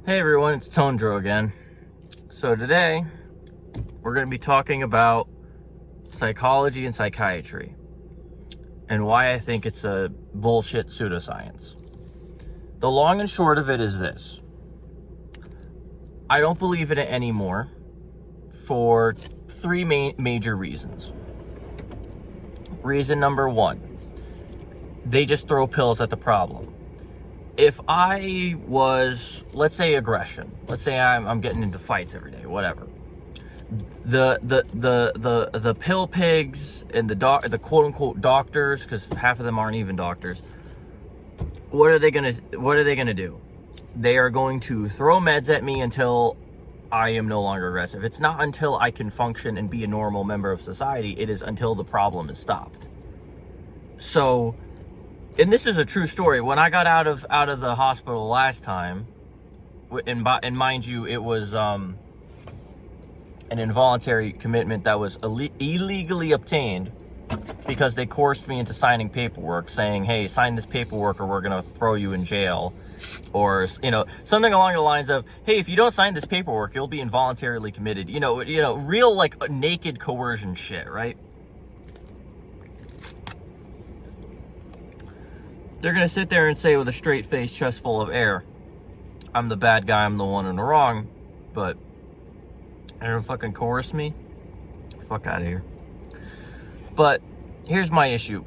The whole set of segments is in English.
Hey everyone, it's Tondro again. So today, we're going to be talking about psychology and psychiatry and why I think it's a bullshit pseudoscience. The long and short of it is this. I don't believe in it anymore for three major reasons. Reason number one, they just throw pills at the problem. If I was, let's say, aggression, let's say I'm getting into fights every day, whatever. The pill pigs and the quote unquote doctors, because half of them aren't even doctors. What are they gonna do? They are going to throw meds at me until I am no longer aggressive. It's not until I can function and be a normal member of society. It is until the problem is stopped. So. And this is a true story. When I got out of the hospital last time, and mind you, it was an involuntary commitment that was illegally obtained because they coerced me into signing paperwork saying, "Hey, sign this paperwork or we're gonna throw you in jail," or something along the lines of, "Hey, if you don't sign this paperwork, you'll be involuntarily committed." Real like naked coercion shit, right? They're going to sit there and say with a straight face, chest full of air, "I'm the bad guy, I'm the one in the wrong," but they're going to fucking coerce me? Fuck out of here. But here's my issue.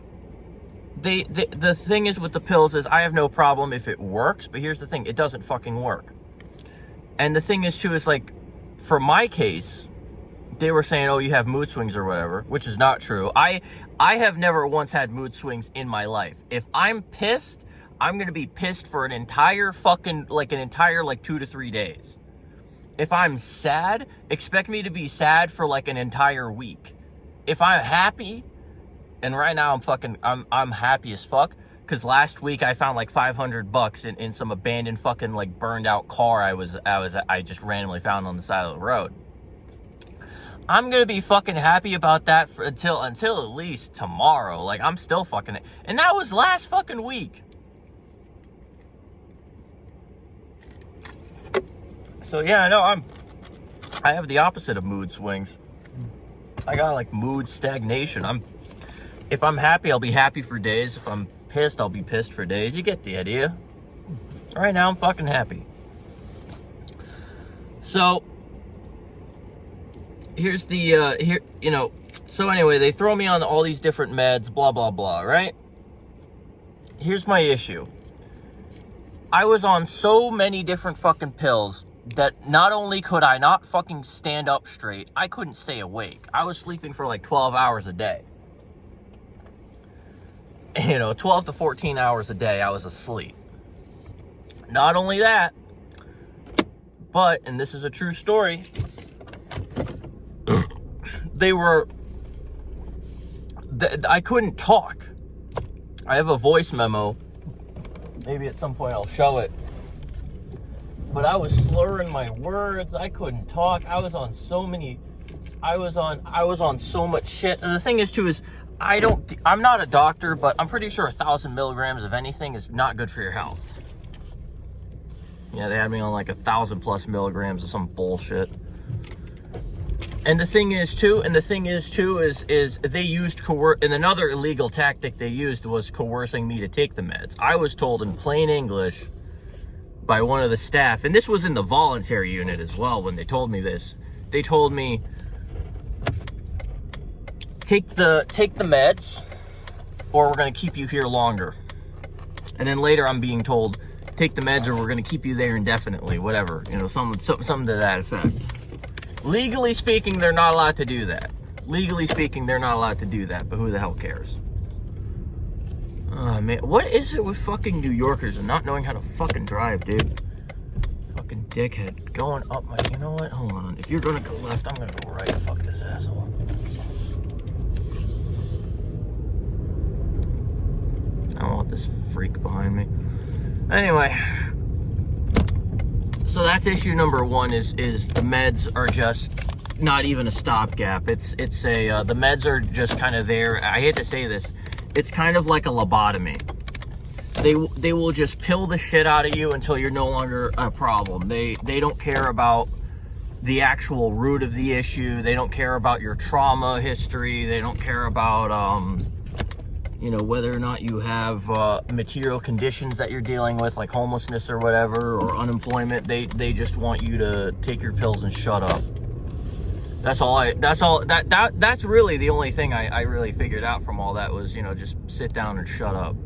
The thing is with the pills is I have no problem if it works, but here's the thing, it doesn't fucking work. And the thing is too is like, for my case, they were saying, "Oh, you have mood swings or whatever," which is not true. I have never once had mood swings in my life. If I'm pissed, I'm going to be pissed for an entire 2 to 3 days. If I'm sad, expect me to be sad for like an entire week. If I'm happy, and right now I'm happy as fuck, because last week I found like $500 in some abandoned fucking like burned out car I just randomly found on the side of the road. I'm gonna be fucking happy about that until at least tomorrow. Like, I'm still fucking... And that was last fucking week. So yeah, I know I have the opposite of mood swings. I got like mood stagnation. If I'm happy, I'll be happy for days. If I'm pissed, I'll be pissed for days. You get the idea. Right now, I'm fucking happy. So... here's the, so anyway, they throw me on all these different meds, blah, blah, blah, right? Here's my issue. I was on so many different fucking pills that not only could I not fucking stand up straight, I couldn't stay awake. I was sleeping for like 12 hours a day. 12 to 14 hours a day, I was asleep. Not only that, but, and this is a true story, I couldn't talk. I have a voice memo. Maybe at some point I'll show it. But I was slurring my words. I couldn't talk. I was on so much shit. And the thing is too is I'm not a doctor, but I'm pretty sure 1,000 milligrams of anything is not good for your health. Yeah, they had me on like 1,000 plus milligrams of some bullshit. And the thing is too is they used and another illegal tactic they used was coercing me to take the meds. I was told in plain English by one of the staff, and this was in the voluntary unit as well when they told me this. They told me, take the meds or we're going to keep you here longer. And then later I'm being told, take the meds or we're going to keep you there indefinitely, whatever, something to that effect. Legally speaking, they're not allowed to do that. But who the hell cares? Oh, man. What is it with fucking New Yorkers and not knowing how to fucking drive, dude? Fucking dickhead. Going up my... You know what? Hold on. If you're gonna go left, I'm gonna go right. Fuck this asshole. I don't want this freak behind me. Anyway... So that's issue number one is the meds are just not even a stopgap. The meds are just kind of there. I hate to say this. It's kind of like a lobotomy. they will just pill the shit out of you until you're no longer a problem. They don't care about the actual root of the issue. They don't care about your trauma history. They don't care about whether or not you have material conditions that you're dealing with, like homelessness or whatever, or unemployment. They just want you to take your pills and shut up. That's really the only thing I really figured out from all that was, just sit down and shut up.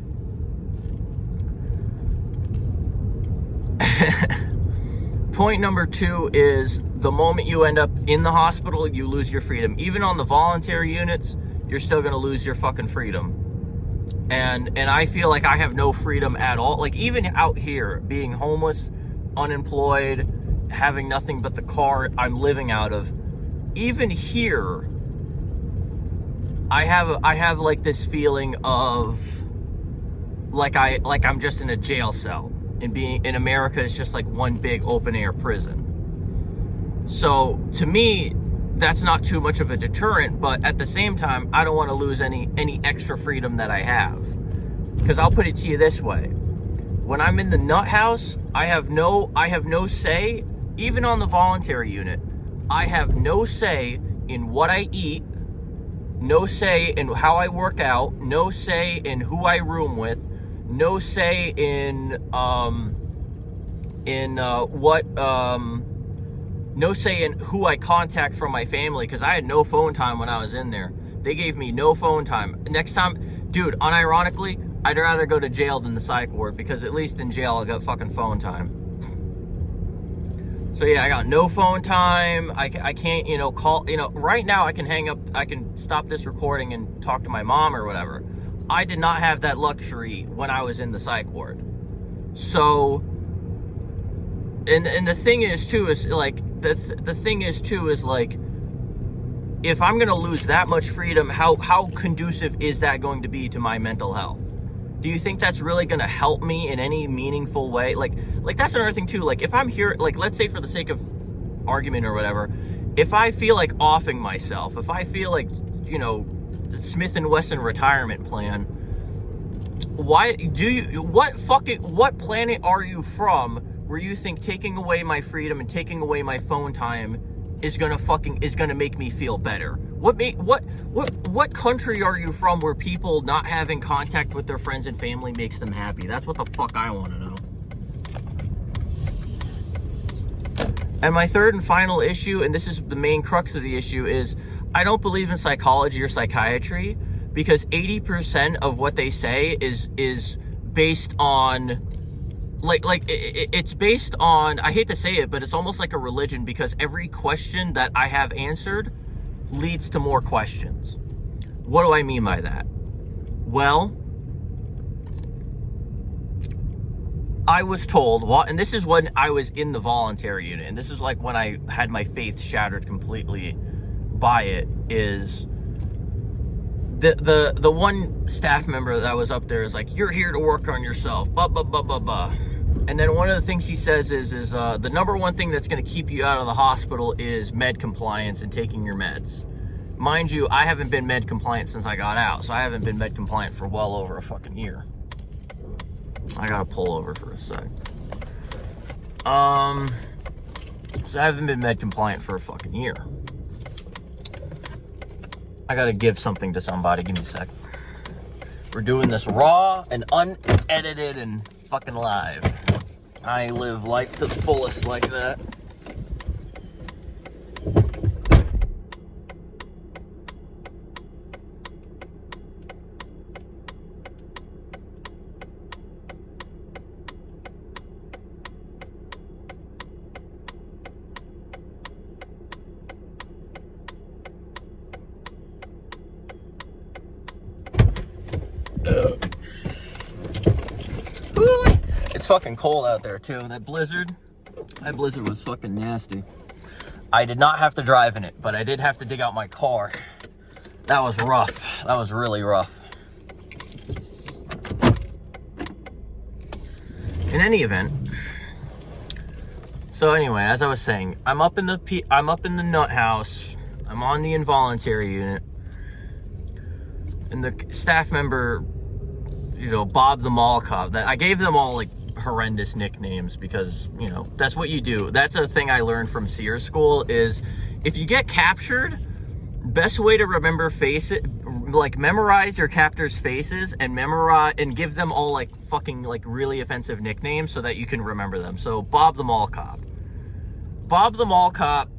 Point number 2 is the moment you end up in the hospital, you lose your freedom. Even on the voluntary units, you're still going to lose your fucking freedom. And I feel like I have no freedom at all. Like, even out here, being homeless, unemployed, having nothing but the car I'm living out of, even here, I have like this feeling of like I'm just in a jail cell, and being in America is just like one big open air prison. So to me, that's not too much of a deterrent, but at the same time, I don't want to lose any extra freedom that I have. Because I'll put it to you this way: when I'm in the nut house, I have no say. Even on the voluntary unit, I have no say in what I eat, no say in how I work out, no say in who I room with, no say in no say in who I contact from my family, because I had no phone time when I was in there. They gave me no phone time. Next time, dude, unironically, I'd rather go to jail than the psych ward, because at least in jail I got fucking phone time. So yeah, I got no phone time. I can't, call, right now I can hang up, I can stop this recording and talk to my mom or whatever. I did not have that luxury when I was in the psych ward. So, and the thing is too, is like, the thing is too, is like, if I'm going to lose that much freedom, how conducive is that going to be to my mental health? Do you think that's really going to help me in any meaningful way? Like that's another thing too. Like, if I'm here, like, let's say for the sake of argument or whatever, if I feel like offing myself, if I feel like, the Smith & Wesson retirement plan, what planet are you from where you think taking away my freedom and taking away my phone time is gonna make me feel better? What country are you from where people not having contact with their friends and family makes them happy? That's what the fuck I want to know. And my third and final issue, and this is the main crux of the issue, is I don't believe in psychology or psychiatry, because 80% of what they say is based on it's based on, I hate to say it, but it's almost like a religion, because every question that I have answered leads to more questions. What do I mean by that? Well, I was told, and this is when I was in the voluntary unit, and this is like when I had my faith shattered completely by it, is the one staff member that was up there is like, you're here to work on yourself, blah, blah, blah, blah, blah. And then one of the things he says is the number one thing that's going to keep you out of the hospital is med compliance and taking your meds. Mind you, I haven't been med compliant since I got out, so I haven't been med compliant for well over a fucking year. I gotta pull over for a sec. So I haven't been med compliant for a fucking year. I gotta give something to somebody. Give me a sec. We're doing this raw and unedited and fucking live. I live life to the fullest like that. It's fucking cold out there too. That blizzard was fucking nasty. I did not have to drive in it, but I did have to dig out my car. That was rough. That was really rough. In any event, so anyway, as I was saying, I'm up in the nut house. I'm on the involuntary unit, and the staff member Bob the Mall Cop. That I gave them all like horrendous nicknames because, that's what you do. That's a thing I learned from Sears School is if you get captured, best way to remember memorize your captors' faces and memorize and give them all like fucking like really offensive nicknames so that you can remember them. So Bob the Mall Cop. Bob the Mall Cop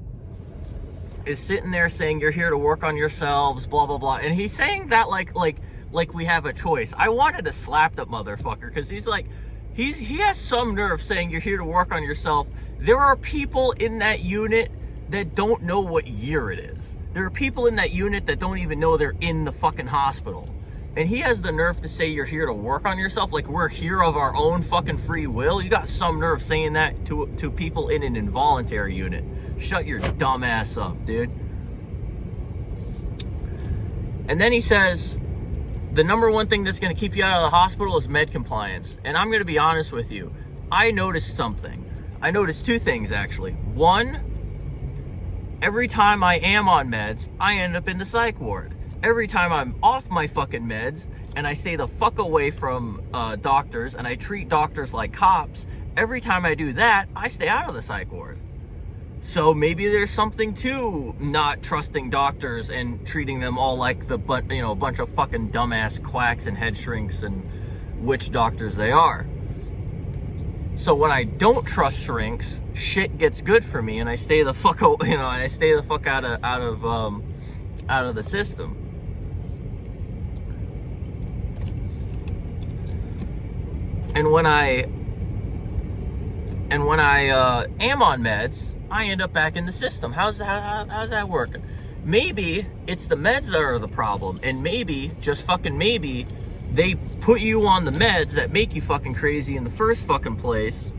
is sitting there saying you're here to work on yourselves, blah blah blah, and he's saying that like we have a choice. I wanted to slap that motherfucker because he's like he has some nerve saying you're here to work on yourself. There are people in that unit that don't know what year it is. There are people in that unit that don't even know they're in the fucking hospital. And he has the nerve to say you're here to work on yourself like we're here of our own fucking free will. You got some nerve saying that to people in an involuntary unit. Shut your dumb ass up, dude. And then he says, the number one thing that's going to keep you out of the hospital is med compliance. And I'm going to be honest with you. I noticed something. I noticed two things, actually. One, every time I am on meds, I end up in the psych ward. Every time I'm off my fucking meds and I stay the fuck away from doctors and I treat doctors like cops, every time I do that, I stay out of the psych ward. So maybe there's something to not trusting doctors and treating them all like a bunch of fucking dumbass quacks and head shrinks and witch doctors they are. So when I don't trust shrinks, shit gets good for me, and I stay the fuck out of the system. And when I am on meds, I end up back in the system. How's that working? Maybe it's the meds that are the problem, and maybe, just fucking maybe, they put you on the meds that make you fucking crazy in the first fucking place,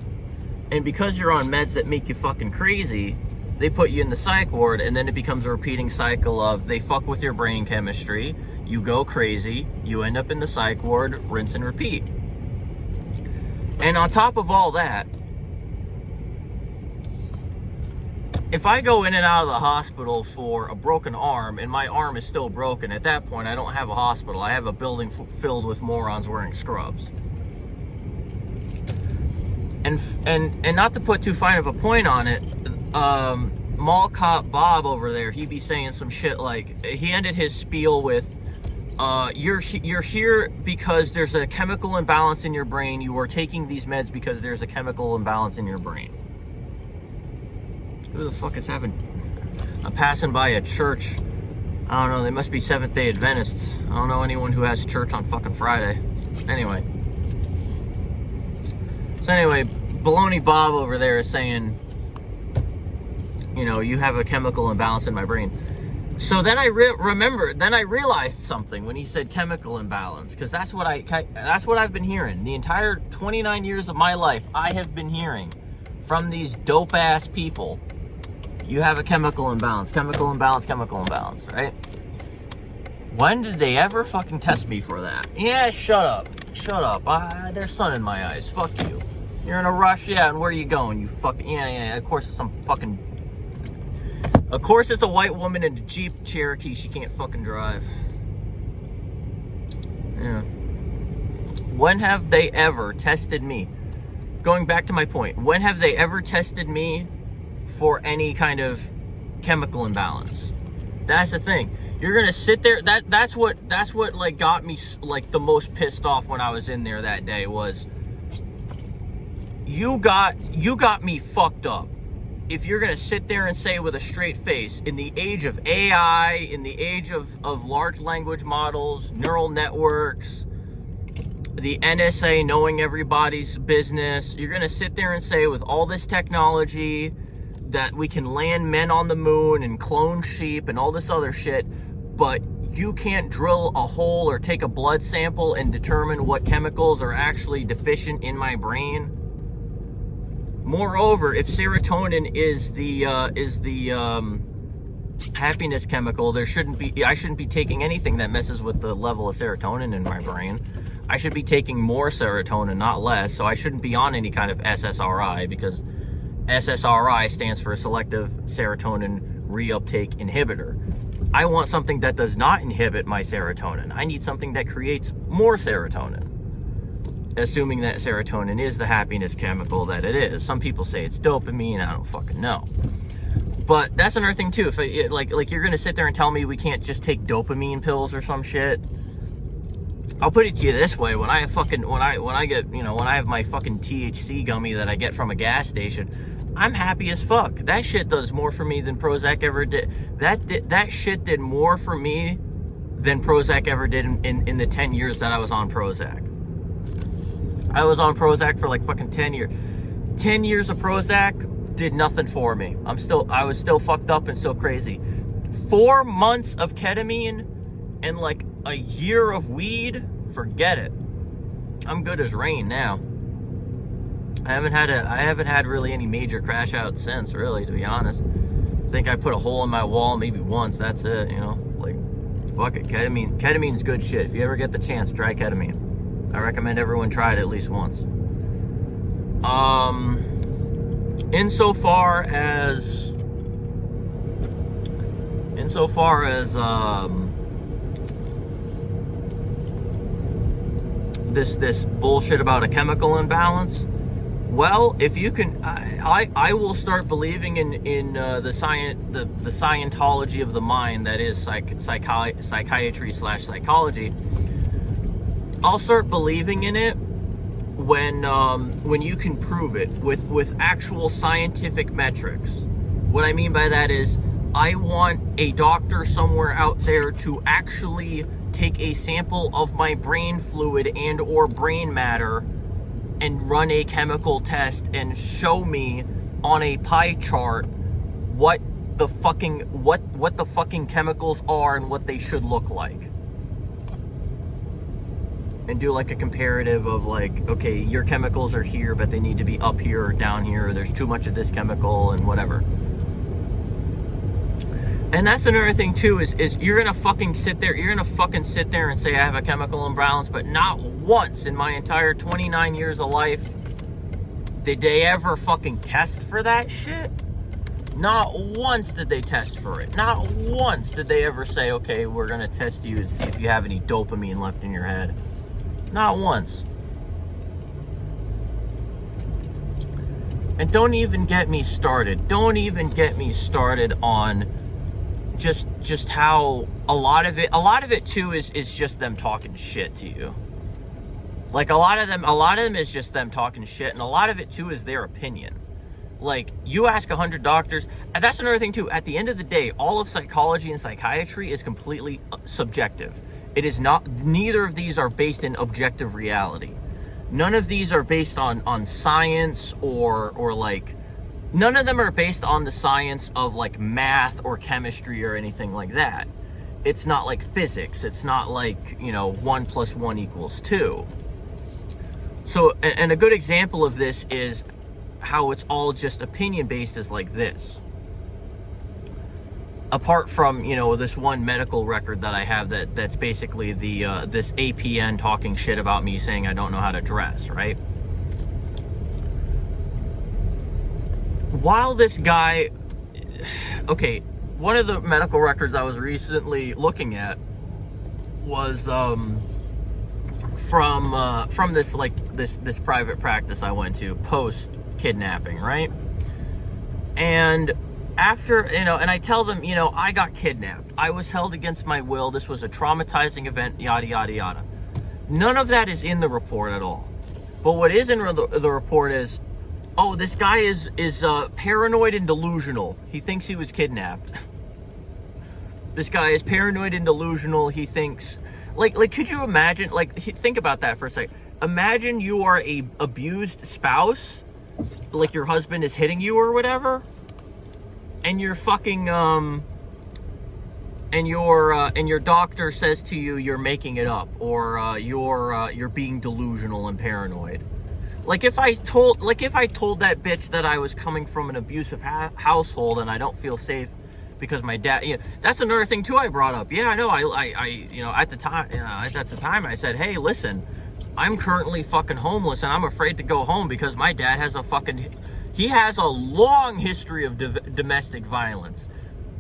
and because you're on meds that make you fucking crazy, they put you in the psych ward, and then it becomes a repeating cycle of they fuck with your brain chemistry, you go crazy, you end up in the psych ward, rinse and repeat. And on top of all that, if I go in and out of the hospital for a broken arm and my arm is still broken, at that point I don't have a hospital. I have a building filled with morons wearing scrubs. And not to put too fine of a point on it, Mall Cop Bob over there, he be saying some shit like, he ended his spiel with, you're here because there's a chemical imbalance in your brain. You are taking these meds because there's a chemical imbalance in your brain. Who the fuck is having... I'm passing by a church. I don't know, they must be Seventh-day Adventists. I don't know anyone who has church on fucking Friday. Anyway. Baloney Bob over there is saying, you have a chemical imbalance in my brain. So then I realized something when he said chemical imbalance, because that's what I've been hearing. The entire 29 years of my life, I have been hearing from these dope-ass people, you have a chemical imbalance, right? When did they ever fucking test me for that? Yeah, shut up. There's sun in my eyes. Fuck you. You're in a rush? Yeah, and where are you going? You fucking... Yeah, of course it's some fucking... Of course it's a white woman in a Jeep Cherokee she can't fucking drive. Yeah. When have they ever tested me? Going back to my point, when have they ever tested me for any kind of chemical imbalance? That's the thing. You're gonna sit there. That's what like got me like the most pissed off when I was in there that day was you got me fucked up. If you're gonna sit there and say with a straight face, in the age of AI, in the age of large language models, neural networks, the NSA knowing everybody's business, you're gonna sit there and say with all this technology that we can land men on the moon and clone sheep and all this other shit, but you can't drill a hole or take a blood sample and determine what chemicals are actually deficient in my brain. Moreover, if serotonin is the happiness chemical, I shouldn't be taking anything that messes with the level of serotonin in my brain. I should be taking more serotonin, not less. So I shouldn't be on any kind of SSRI, because SSRI stands for selective serotonin reuptake inhibitor. I want something that does not inhibit my serotonin. I need something that creates more serotonin. assuming that serotonin is the happiness chemical that it is. Some people say it's dopamine. I don't fucking know. But that's another thing too. If like you're gonna sit there and tell me we can't just take dopamine pills or some shit, I'll put it to you this way: when I have my fucking THC gummy that I get from a gas station, I'm happy as fuck. That shit does more for me than Prozac ever did. That shit did more for me than Prozac ever did in the 10 years that I was on Prozac. I was on Prozac for like fucking 10 years. 10 years of Prozac did nothing for me. I was still fucked up and still crazy. 4 months of ketamine and like a year of weed, forget it. I'm good as rain now. I haven't had really any major crash outs since, really, to be honest. I think I put a hole in my wall maybe once, that's it, like, fuck it. Ketamine's good shit. If you ever get the chance, try ketamine. I recommend everyone try it at least once. Insofar as this bullshit about a chemical imbalance, well, if you can, I will start believing in the Scientology of the mind that is psychiatry / psychology. I'll start believing in it when you can prove it with actual scientific metrics. What I mean by that is, I want a doctor somewhere out there to actually take a sample of my brain fluid and or brain matter and run a chemical test and show me on a pie chart what the fucking chemicals are and what they should look like. And do like a comparative of like, okay, your chemicals are here, but they need to be up here or down here, or there's too much of this chemical and whatever. And that's another thing too, is you're gonna fucking sit there and say I have a chemical imbalance, but not once in my entire 29 years of life did they ever fucking test for that shit. Not once did they test for it. Not once did they ever say, okay, we're gonna test you and see if you have any dopamine left in your head. Not once. And don't even get me started. Don't even get me started on just how a lot of it too is just them talking shit to you. Like a lot of them is just them talking shit, and a lot of it too is their opinion. Like, you ask 100 doctors, and that's another thing too. At the end of the day, all of psychology and psychiatry is completely subjective. It is not, neither of these are based in objective reality. None of these are based on science or like, none of them are based on the science of like math or chemistry or anything like that. It's not like physics. It's not like, 1 + 1 = 2. So, and a good example of this is how it's all just opinion based is like this. Apart from, this one medical record that I have that's basically this APN talking shit about me saying I don't know how to dress, right? While this guy, okay, one of the medical records I was recently looking at was from this private practice I went to post kidnapping, right? And after, and I tell them, I got kidnapped. I was held against my will. This was a traumatizing event, yada, yada, yada. None of that is in the report at all. But what is in the report is, oh, this guy is paranoid and delusional. He thinks he was kidnapped. This guy is paranoid and delusional. He thinks, like, could you imagine, think about that for a second. Imagine you are a abused spouse, like your husband is hitting you or whatever, and you're fucking, and your doctor says to you, you're making it up, or you're being delusional and paranoid. Like if I told that bitch that I was coming from an abusive household and I don't feel safe because my dad, that's another thing too I brought up. Yeah, I know. I at the time I said, hey, listen, I'm currently fucking homeless and I'm afraid to go home because my dad has he has a long history of domestic violence.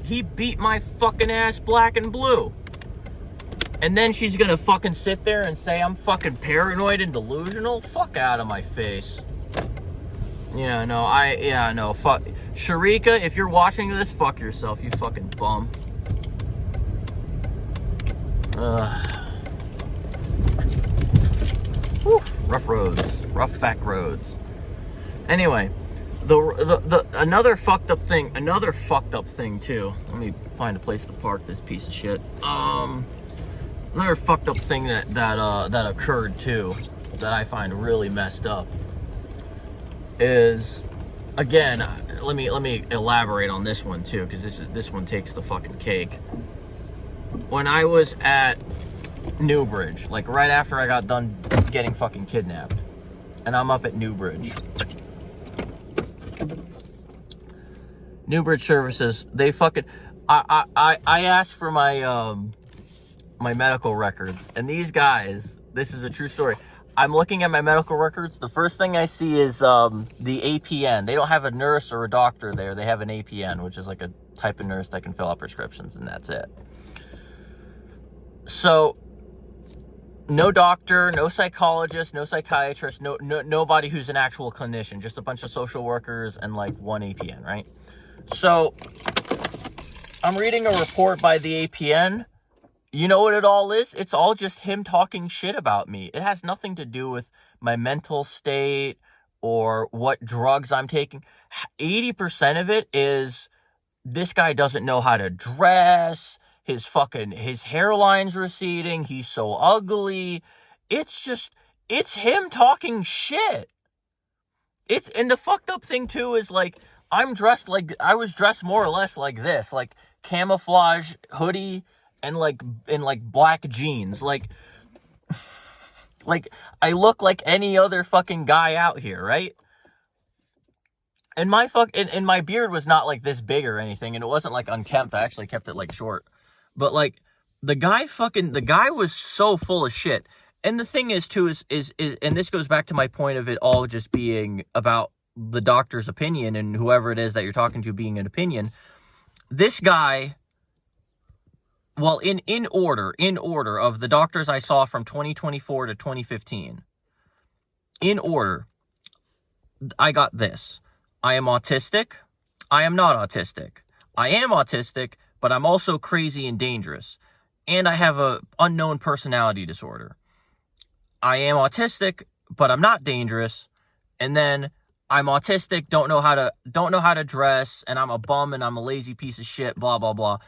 He beat my fucking ass black and blue. And then she's gonna fucking sit there and say I'm fucking paranoid and delusional? Fuck out of my face. Yeah, no, fuck. Sharika, if you're watching this, fuck yourself, you fucking bum. Whew, rough roads. Rough back roads. Anyway, another fucked up thing too. Let me find a place to park this piece of shit. Another fucked up thing that occurred too, that I find really messed up, is, again, let me elaborate on this one too, because this one takes the fucking cake. When I was at Newbridge, like right after I got done getting fucking kidnapped, and I'm up at Newbridge services, they fucking, I asked for my my medical records, and these guys, this is a true story, I'm looking at my medical records, the first thing I see is the APN. They don't have a nurse or a doctor there, they have an APN, which is like a type of nurse that can fill out prescriptions, and that's it. So no doctor, no psychologist, no psychiatrist, nobody who's an actual clinician, just a bunch of social workers and like one APN, right? So I'm reading a report by the APN. You know what it all is? It's all just him talking shit about me. It has nothing to do with my mental state or what drugs I'm taking. 80% of it is this guy doesn't know how to dress. His hairline's receding. He's so ugly. It's him talking shit. And the fucked up thing too is, like, I was dressed more or less like this, like camouflage hoodie and like black jeans. Like I look like any other fucking guy out here, right? And my beard was not like this big or anything, and it wasn't like unkempt. I actually kept it like short. But like the guy was so full of shit. And the thing is too is and this goes back to my point of it all just being about the doctor's opinion and whoever it is that you're talking to being an opinion. This guy, well, in order of the doctors I saw from 2024 to 2015, in order, I got this. I am autistic. I am not autistic. I am autistic, but I'm also crazy and dangerous. And I have a unknown personality disorder. I am autistic, but I'm not dangerous. And then I'm autistic, don't know how to dress, and I'm a bum and I'm a lazy piece of shit, blah blah blah.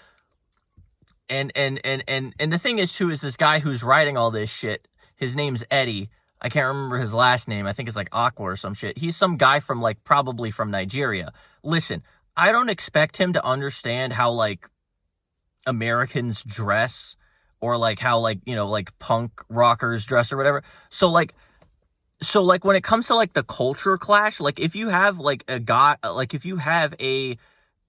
And the thing is too is this guy who's writing all this shit, his name's Eddie. I can't remember his last name. I think it's like Aqua or some shit. He's some guy from like probably from Nigeria. Listen, I don't expect him to understand how like Americans dress or like how like, you know, like punk rockers dress or whatever. So like when it comes to like the culture clash, like if you have like a guy, like if you have a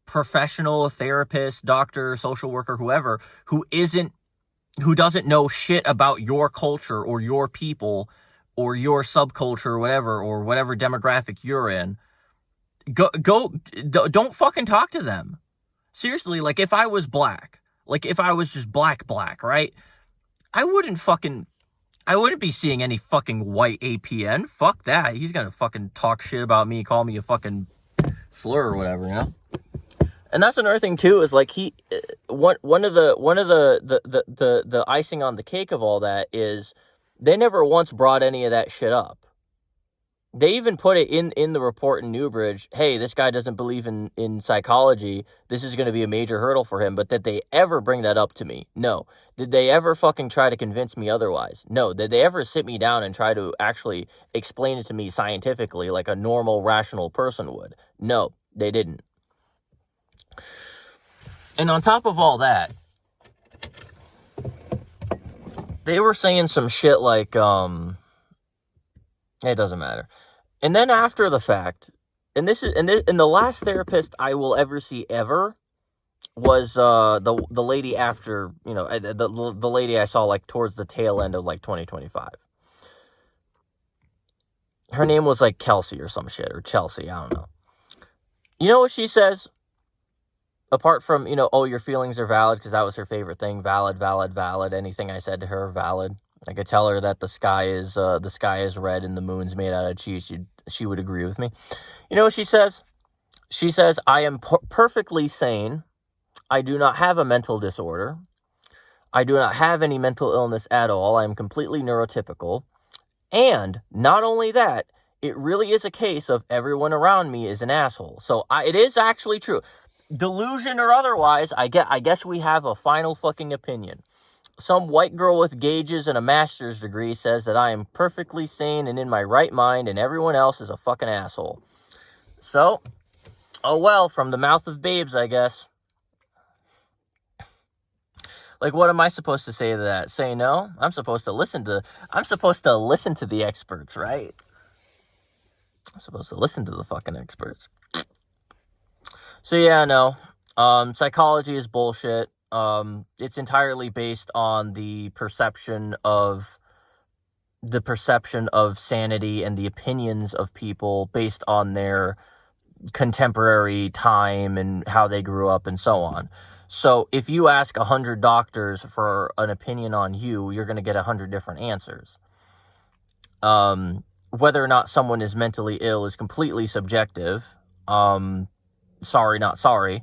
professional therapist, doctor, social worker, whoever, who doesn't know shit about your culture or your people or your subculture or whatever demographic you're in, don't fucking talk to them. Seriously, like if I was black, like if I was just black, right? I wouldn't be seeing any fucking white APN. Fuck that. He's gonna fucking talk shit about me, call me a fucking slur or whatever, you know? And that's another thing too, is like one of the icing on the cake of all that is they never once brought any of that shit up. They even put it in the report in Newbridge, hey, this guy doesn't believe in psychology, this is going to be a major hurdle for him, but did they ever bring that up to me? No. Did they ever fucking try to convince me otherwise? No. Did they ever sit me down and try to actually explain it to me scientifically like a normal, rational person would? No, they didn't. And on top of all that, they were saying some shit like, it doesn't matter. And then after the fact, and the last therapist I will ever see ever was the lady after, you know, the lady I saw like towards the tail end of like 2025. Her name was like Kelsey or some shit, or Chelsea, I don't know. You know what she says? apart from, oh, your feelings are valid, because that was her favorite thing. Valid, valid, valid. Anything I said to her, valid. I could tell her that the sky is red and the moon's made out of cheese. She would agree with me. You know what she says? She says, I am perfectly sane. I do not have a mental disorder. I do not have any mental illness at all. I am completely neurotypical. And not only that, it really is a case of everyone around me is an asshole. So it is actually true. Delusion or otherwise, I guess we have a final fucking opinion. Some white girl with gauges and a master's degree says that I am perfectly sane and in my right mind, and everyone else is a fucking asshole. So, oh well, from the mouth of babes, I guess. Like, what am I supposed to say to that? Say no? I'm supposed to listen to the experts, right? I'm supposed to listen to the fucking experts. So yeah, no. Psychology is bullshit. It's entirely based on the perception of sanity and the opinions of people based on their contemporary time and how they grew up and so on. So if you ask 100 doctors for an opinion on you, you're going to get 100 different answers. Whether or not someone is mentally ill is completely subjective. Sorry, not sorry.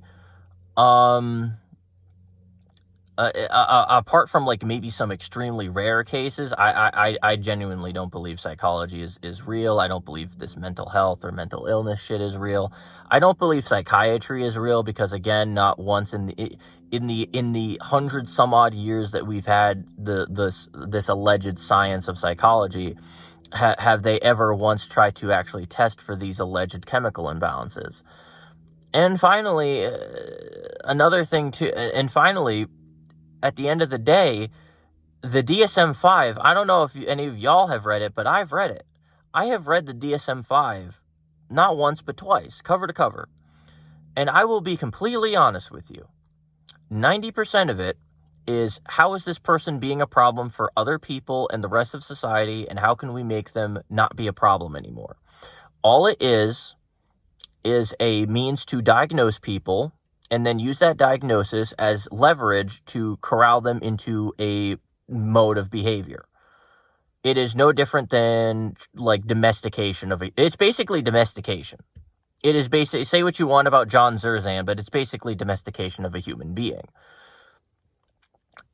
Apart from like maybe some extremely rare cases, I genuinely don't believe psychology is real. I don't believe this mental health or mental illness shit is real. I don't believe psychiatry is real because, again, not once in the 100 some odd years that we've had this alleged science of psychology, have they ever once tried to actually test for these alleged chemical imbalances. And finally, at the end of the day, the DSM-5, I don't know if any of y'all have read it, but I've read it. I have read the DSM-5 not once but twice, cover to cover. And I will be completely honest with you. 90% of it is, how is this person being a problem for other people and the rest of society, and how can we make them not be a problem anymore? All it is a means to diagnose people and then use that diagnosis as leverage to corral them into a mode of behavior. It is no different than like domestication it's basically domestication. It is basically, say what you want about John Zerzan, but it's basically domestication of a human being.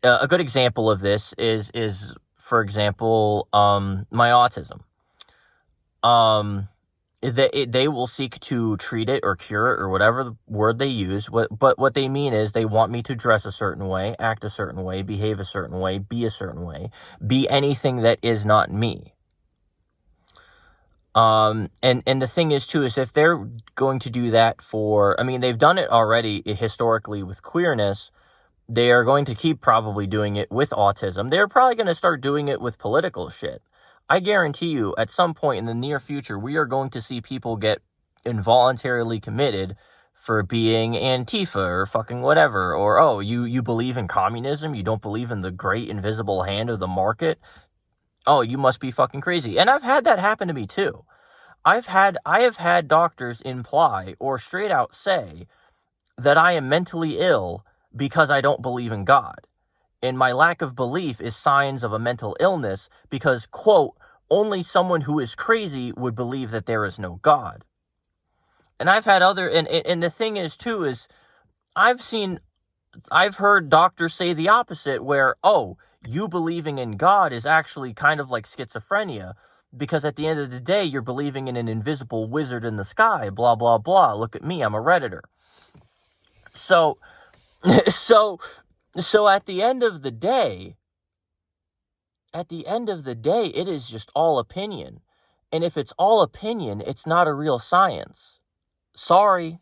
A good example of this is for example, my autism. They will seek to treat it or cure it or whatever the word they use. But what they mean is they want me to dress a certain way, act a certain way, behave a certain way, be a certain way, be anything that is not me. And the thing is too, is if they're going to do that they've done it already historically with queerness, they are going to keep probably doing it with autism. They're probably going to start doing it with political shit. I guarantee you, at some point in the near future, we are going to see people get involuntarily committed for being Antifa or fucking whatever. Or, oh, you believe in communism? You don't believe in the great invisible hand of the market? Oh, you must be fucking crazy. And I've had that happen to me too. I have had doctors imply or straight out say that I am mentally ill because I don't believe in God. And my lack of belief is signs of a mental illness because, quote, only someone who is crazy would believe that there is no God. And I've had and the thing is too, is I've heard doctors say the opposite, where, oh, you believing in God is actually kind of like schizophrenia, because at the end of the day, you're believing in an invisible wizard in the sky, blah, blah, blah. Look at me, I'm a Redditor. So at the end of the day, it is just all opinion. And if it's all opinion, it's not a real science. Sorry.